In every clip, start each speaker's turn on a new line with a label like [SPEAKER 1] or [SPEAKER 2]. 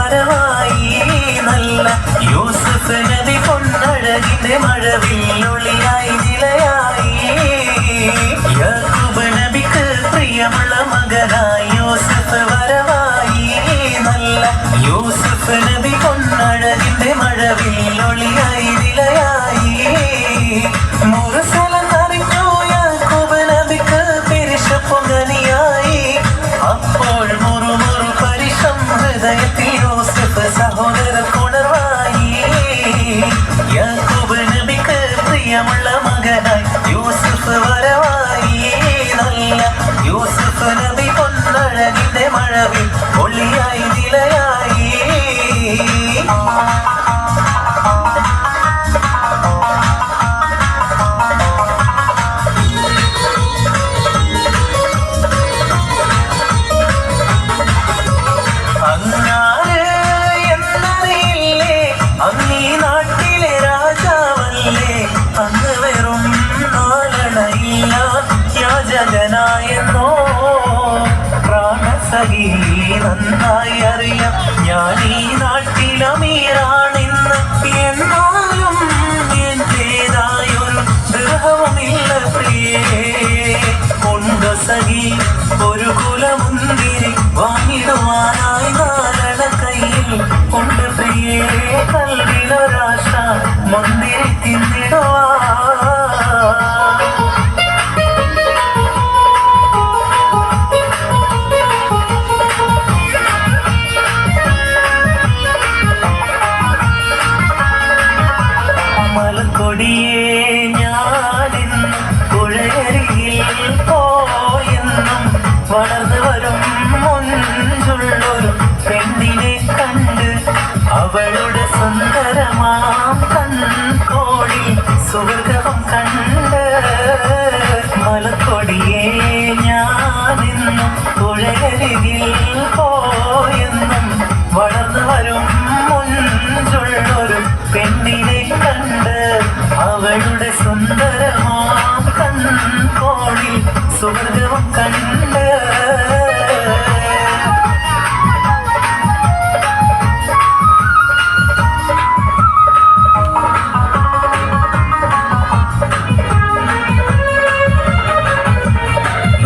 [SPEAKER 1] വരവായി നല്ല യൂസുഫ് നബി പൊന്നഴകിന്റെ മഴവില്ലൊളിയായി നിലയായി യാക്കൂബ് നബിക്ക് പ്രിയമുള്ള മകനായി യൂസുഫ് വരവായി നല്ല യൂസുഫ് നബി പൊന്നഴകിന്റെ മഴവില്ലൊളിയായി നിലയായി മുർസലൻ അറിഞ്ഞു യാക്കൂബ് നബിക്ക് പിരിശപ്പുകനിയായി അപ്പോൾ മുറുമുറു പരിശം ഹൃദയത്തിൽ യൂസുഫ് സഹോദരർ ഉണർവായി യാക്കൂബ് നബിക്ക് പ്രിയമുള്ള മകനായി യൂസുഫ് വരവായി നല്ല യൂസുഫ് നബി പൊന്നഴകിന്റെ മഴവിൽ ഒളിയായി നിലയായി അങ്ങീ നാട്ടിലെ രാജാവല്ലേ അന്ന് വെറും നാളണയില്ല യാചകനായെന്നോ പ്രാണസഖി നന്നായി അറിയാം ഞാൻ ഈ നാട്ടിൽ അമീറാണെന്ന് എന്നാലും എന്റേതായൊരു ദൃഹവുമില്ല പ്രിയേ കൊണ്ട് സഖി ഒരു കുലമുന്തിരി വാങ്ങിടുവാനായി നാരണ കയ്യിൽ കൊണ്ട് പ്രിയേ കൽവിലൊരാശ മുന്തിരി തിന്നിടുവാ മലക്കൊടിയേ ഞാനിന്ന് പുഴയരികിൽ പോയെന്നും വളർന്നു വരും മുഞ്ചുള്ളൊരു പെണ്ണിനെ കണ്ട് അവളുടെ സുന്ദരമാം കൺകോടി സുഹൃതം കണ്ട് മലക്കൊടിയേ ഞാനിന്നും പുഴയരികിൽ പോയെന്നും വളർന്നു വരും മുഞ്ചുള്ളൊരു പെണ്ണിനെ കണ്ട് അവളുടെ സുന്ദരമാം കൺകോടി സുഹൃതം കണ്ട്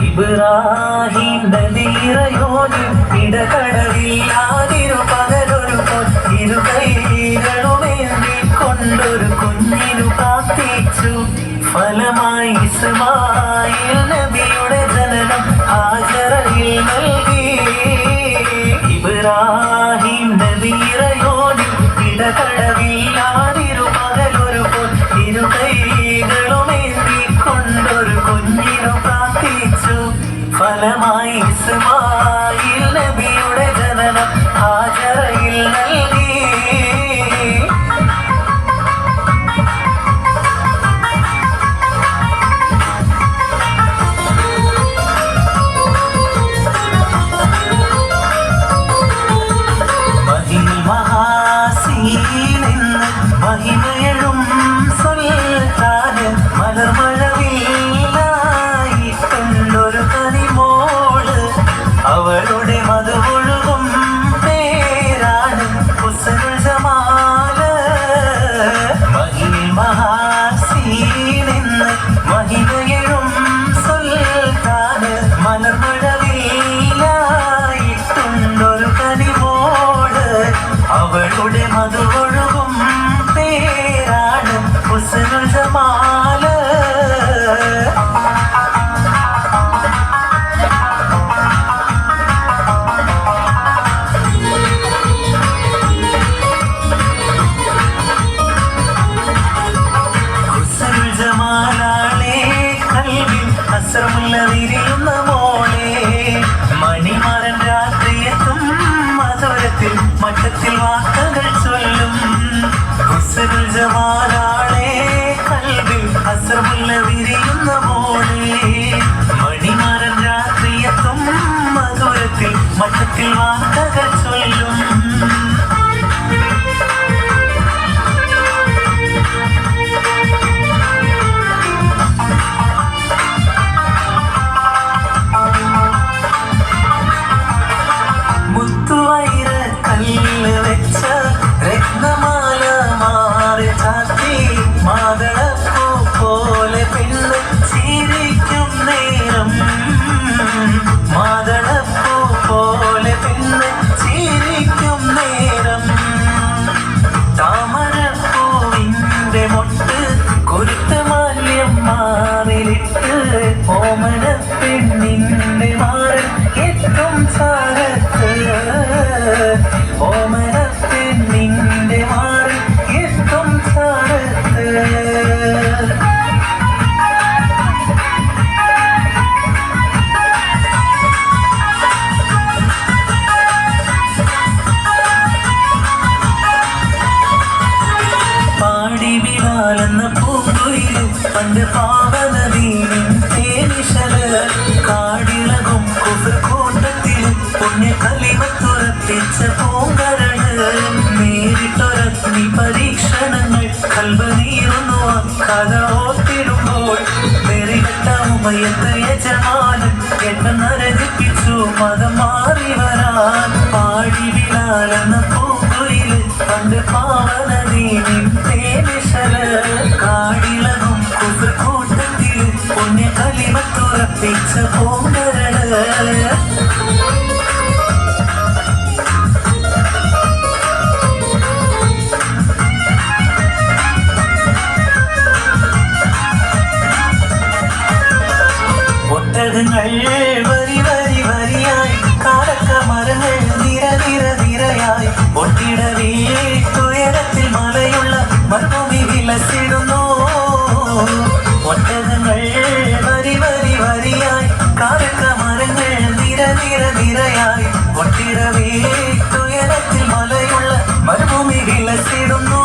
[SPEAKER 1] ഇബ്രാഹിം നബിയോനിൽ ഇടകടവില്ലാതിരു പകലൊരു ഇരു കൈകളുമേന്തി കൊണ്ടൊരു കുഞ്ഞിനു പ്രാർത്ഥിച്ചു ഫലമായി ഇസ്മായിൽ നബിയുടെ ജനനം ഹാജറയിൽ നൽകി ഇബ്രാഹിം നബിയോനിൽ ഇടകടവില്ലാതിരു പകലൊരു ഇരു കൈകളുമേന്തി കൊണ്ടൊരു കുഞ്ഞിനു പ്രാർത്ഥിച്ചു ഫലമായി ഇസ്മായിൽ നബിയുടെ ജനനം ഹാജറയിൽ നൽകി മഹാസീനിന്ന് മഹിമയഴും സുൽത്താന് മലർമഴവില്ലായി കണ്ടൊരു കനിമോള് അവളുടെ മധുവൊഴുകും പേരാണ് ഹുസ്നുൽ ജമാല് മഹാസീനിന്ന് മഹിമയഴും സുൽത്താന് മലർമഴവില്ലായിട്ടുണ്ടൊരു കനിമോള് അവളുടെ മധുവൊഴുകും പേരാണ് ഹുസ്നുൽ ജമാല് ഹുസ്നുൽ ജമാലാളെ കൽവിൽ അസ്രമുള്ള വിരിയുന്ന മോളെ മണിമാരൻ രാത്രിയെത്തും മധുരത്തിൽ മട്ടത്തിൽ വാക്കുകൾ ചൊല്ലും ഹുസ്നുൽ ജമാലാളെ കൽവിൽ അസ്രമുള്ള വിരിയുന്ന മോളെ മണിമാരൻ രാത്രിയെത്തും മധുരത്തിൽ മട്ടത്തിൽ വാക്കുകൾ ചൊല്ലും കല്ല് വെച്ച രത്നമാല മാറി ചാത്തി മാതളപ്പൂ പോലെ പെണ്ണ് ചിരിക്കും നേരം മാതളപ്പൂ പോലെ പെണ്ണ് ചിരിക്കും നേരം താമരപ്പൂവിൻ്റെ മൊട്ട് കുരുത്ത മാല്യം മാറിലിട്ട് ഓമന പെണ്ണിൻ്റെ മാറിൽ എത്തും ചാരത്ത് ഓമന പെണ്ണിൻ്റെ മാറിൽ എത്തും ചാരത്ത് പാടിവിടാലെന്ന പൂങ്കുയിലും പണ്ട് പാവനദീനിൻ തേനിശല് കാടിളകും കുതിർക്കൂട്ടത്തിലും പുണ്യ കലിമത്തുറപ്പിച്ച പൂങ്കരള് നേരിട്ടൊരഗ്നി പരീക്ഷണങ്ങൾ കൽവനീറുന്നു കഥ ഓർത്തിടുമ്പോൾ വെറികെട്ട ഉമയത്ത് യജമാനൻ എണ്ണനരതിപ്പിച്ചു മതം മാറി വരാൻ പാടിവിടാലെന്ന പൂങ്കുയില് പണ്ട് പാവനദീനിൻ തേനിശല് കാടിളകും കുതിർക്കൂട്ടത്തിൽ പുണ്യ കലിമത്തുറപ്പിച്ച പൂങ്കരള് ഒട്ടകങ്ങൾ വരി വരി വരിയായി കാരക്ക മരങ്ങൾ നിര നിര നിരയായി ഒട്ടിട വീട്ടുയരത്തിൽ മലയുള്ള മരുഭൂമി വിലസിടുന്നു ഒട്ടകങ്ങൾ വരി വരി വരിയായി കാരക്ക മരങ്ങൾ നിര നിര നിരയായി ഒട്ടിട വീട്ടുയരത്തിൽ മലയുള്ള മരുഭൂമി വിലസിടുന്നു